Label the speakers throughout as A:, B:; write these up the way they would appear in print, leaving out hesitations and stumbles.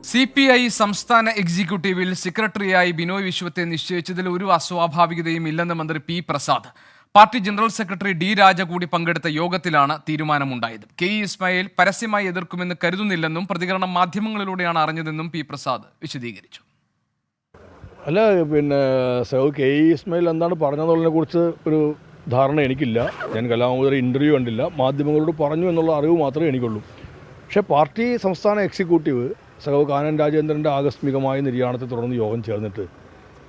A: CPI സംസ്ഥാന എക്സിക്യൂട്ടീവിൽ സെക്രട്ടറിയായി ബിനോയ് വിശ്വത്തെ നിശ്ചയിച്ചതിൽ ഒരു അസ്വാഭാവികതയും ഇല്ലെന്ന് മന്ത്രി P Prasad. Party general secretary D Raja കൂടി പങ്കെടുത്ത യോഗത്തിലാണ് തീരുമാനമുണ്ടായത്. കെ ഇസ്മായിൽ പരസ്യമായി എതിർക്കുമെന്ന് കരുതുന്നില്ലെന്നും പ്രതികരണം മാധ്യമങ്ങളിലൂടെയാണ് അറിഞ്ഞതെന്നും പി പ്രസാദ് വിശദീകരിച്ചു.
B: അല്ല, കെ ഇസ്മായിൽ എന്താണ് പറഞ്ഞതിനെ കുറിച്ച് ഒരു ധാരണ എനിക്കില്ല. ഞാൻ കലാമോദര ഇൻ്റർവ്യൂ കണ്ടില്ല, മാധ്യമങ്ങളോട് പറഞ്ഞു എന്നുള്ള അറിവ് മാത്രമേ എനിക്കുള്ളൂ. പക്ഷേ പാർട്ടി സംസ്ഥാന എക്സിക്യൂട്ടീവ് സഖാവ് കാനൻ രാജേന്ദ്രൻ്റെ ആകസ്മികമായ നിര്യാണത്തെ തുടർന്ന് യോഗം ചേർന്നിട്ട്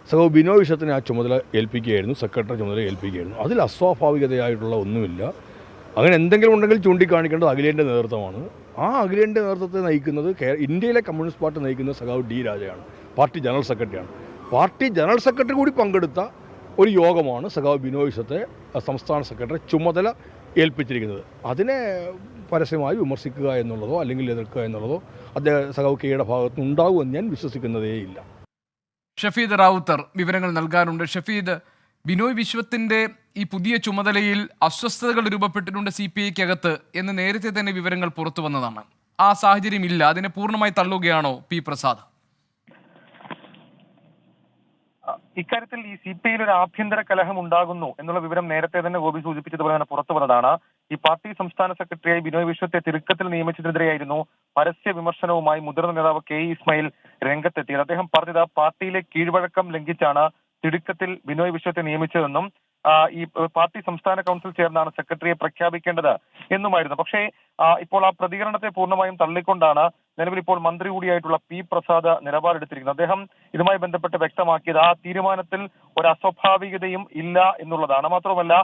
B: സഖാവ് ബിനോയ് വിശ്വത്തിനെ ആ ചുമതല ഏൽപ്പിക്കുകയായിരുന്നു, സെക്രട്ടറി ചുമതല ഏൽപ്പിക്കുകയായിരുന്നു. അതിൽ അസ്വാഭാവികതയായിട്ടുള്ള ഒന്നുമില്ല. അങ്ങനെ എന്തെങ്കിലും ഉണ്ടെങ്കിൽ ചൂണ്ടിക്കാണിക്കേണ്ടത് അഖിലേന്ത്യാ നേതൃത്വമാണ്. ആ അഖിലേന്ത്യാ നേതൃത്വത്തെ നയിക്കുന്നത് ഇന്ത്യയിലെ കമ്മ്യൂണിസ്റ്റ് പാർട്ടി നയിക്കുന്ന സഖാവ് ഡി രാജയാണ്, പാർട്ടി ജനറൽ സെക്രട്ടറിയാണ്. പാർട്ടി ജനറൽ സെക്രട്ടറി കൂടി പങ്കെടുത്ത ഒരു യോഗമാണ് സഖാവ് ബിനോയ് വിശ്വത്തെ സംസ്ഥാന സെക്രട്ടറി ചുമതല ഏൽപ്പിച്ചിരിക്കുന്നത്. അതിനെ പരസ്യമായി വിമർശിക്കുക എന്നുള്ളതോ അല്ലെങ്കിൽ എതിർക്കുക എന്നുള്ളതോ സഖാവ് കെയുടെ ഭാഗത്ത് ഉണ്ടാകുമെന്ന് ഞാൻ വിശ്വസിക്കുന്നതേയില്ല.
A: ഷഫീദ് റാവുത്തർ വിവരങ്ങൾ നൽകാറുണ്ട്. ഷഫീദ്, ബിനോയ് വിശ്വത്തിന്റെ ഈ പുതിയ ചുമതലയിൽ അസ്വസ്ഥതകൾ രൂപപ്പെട്ടിട്ടുണ്ട് CPI-ക്കകത്ത് എന്ന് നേരത്തെ തന്നെ വിവരങ്ങൾ പുറത്തു വന്നതാണ്. ആ സാഹചര്യം ഇല്ല, അതിനെ പൂർണ്ണമായി തള്ളുകയാണോ പി പ്രസാദ്?
C: ഇക്കാര്യത്തിൽ ഈ CPI-യിൽ ഒരു ആഭ്യന്തര കലഹം ഉണ്ടാകുന്നു എന്നുള്ള വിവരം നേരത്തെ തന്നെ ഗോപി സൂചിപ്പിച്ചതുപോലെ തന്നെ പുറത്തു വന്നതാണ്. ഈ പാർട്ടി സംസ്ഥാന സെക്രട്ടറിയായി ബിനോയ് വിശ്വത്തെ തിടുക്കത്തിൽ നിയമിച്ചതിനെതിരെയായിരുന്നു പരസ്യ വിമർശനവുമായി മുതിർന്ന നേതാവ് കെ ഇസ്മായിൽ രംഗത്തെത്തിയത്. അദ്ദേഹം പറഞ്ഞത് പാർട്ടിയിലെ കീഴ്വഴക്കം ലംഘിച്ചാണ് തിടുക്കത്തിൽ ബിനോയ് വിശ്വത്തെ നിയമിച്ചതെന്നും ഈ പാർട്ടി സംസ്ഥാന കൗൺസിൽ ചേർന്നാണ് സെക്രട്ടറിയെ പ്രഖ്യാപിക്കേണ്ടത് എന്നുമായിരുന്നു. പക്ഷേ ഇപ്പോൾ ആ പ്രതികരണത്തെ പൂർണ്ണമായും തള്ളിക്കൊണ്ടാണ് നിലവിൽ ഇപ്പോൾ മന്ത്രി കൂടിയായിട്ടുള്ള പി പ്രസാദ് നിലപാടെടുത്തിരിക്കുന്നത്. അദ്ദേഹം ഇതുമായി ബന്ധപ്പെട്ട് വ്യക്തമാക്കിയത് ആ തീരുമാനത്തിൽ ഒരു അസ്വാഭാവികതയും ഇല്ല എന്നുള്ളതാണ്. മാത്രമല്ല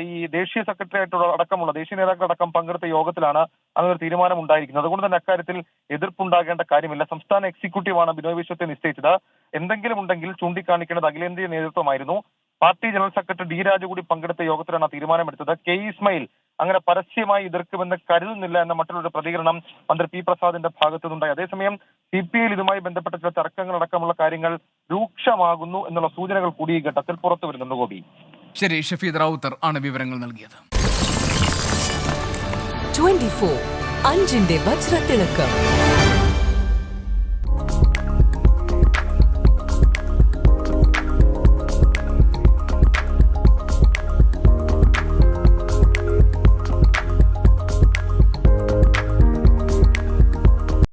C: ഈ ദേശീയ സെക്രട്ടറി ആയിട്ടുള്ള അടക്കമുള്ള ദേശീയ നേതാക്കളടക്കം പങ്കെടുത്ത യോഗത്തിലാണ് അങ്ങനൊരു തീരുമാനം ഉണ്ടായിരിക്കുന്നത്. അതുകൊണ്ട് തന്നെ അക്കാര്യത്തിൽ എതിർപ്പുണ്ടാകേണ്ട കാര്യമില്ല. സംസ്ഥാന എക്സിക്യൂട്ടീവാണ് ബിനോയ് വിശ്വത്തെ നിശ്ചയിച്ചത്. എന്തെങ്കിലും ഉണ്ടെങ്കിൽ ചൂണ്ടിക്കാണിക്കേണ്ടത് അഖിലേന്ത്യാ നേതൃത്വമായിരുന്നു. Party general secretary D Raja കൂടി പങ്കെടുത്ത യോഗത്തിലാണ് തീരുമാനമെടുത്തത്. കെ ഇസ്മായിൽ അങ്ങനെ പരസ്യമായി എതിർക്കുമെന്ന് കരുതുന്നില്ല എന്ന മറ്റുള്ളൊരു പ്രതികരണം മന്ത്രി പി പ്രസാദിന്റെ ഭാഗത്തു നിന്നുണ്ടായി. അതേസമയം CPI-യിൽ ഇതുമായി ബന്ധപ്പെട്ട ചില തർക്കങ്ങളടക്കമുള്ള കാര്യങ്ങൾ രൂക്ഷമാകുന്നു എന്നുള്ള സൂചനകൾ കൂടി ഈ ഘട്ടത്തിൽ പുറത്തു വരുന്നുണ്ട്. ഗോപി,
A: ശരി. ഷഫീദ് റാവുത്തർ ആണ് വിവരങ്ങൾ നൽകിയത്.
D: 24 അഞ്ചിന്റെ വജ്രത്തിളക്കം.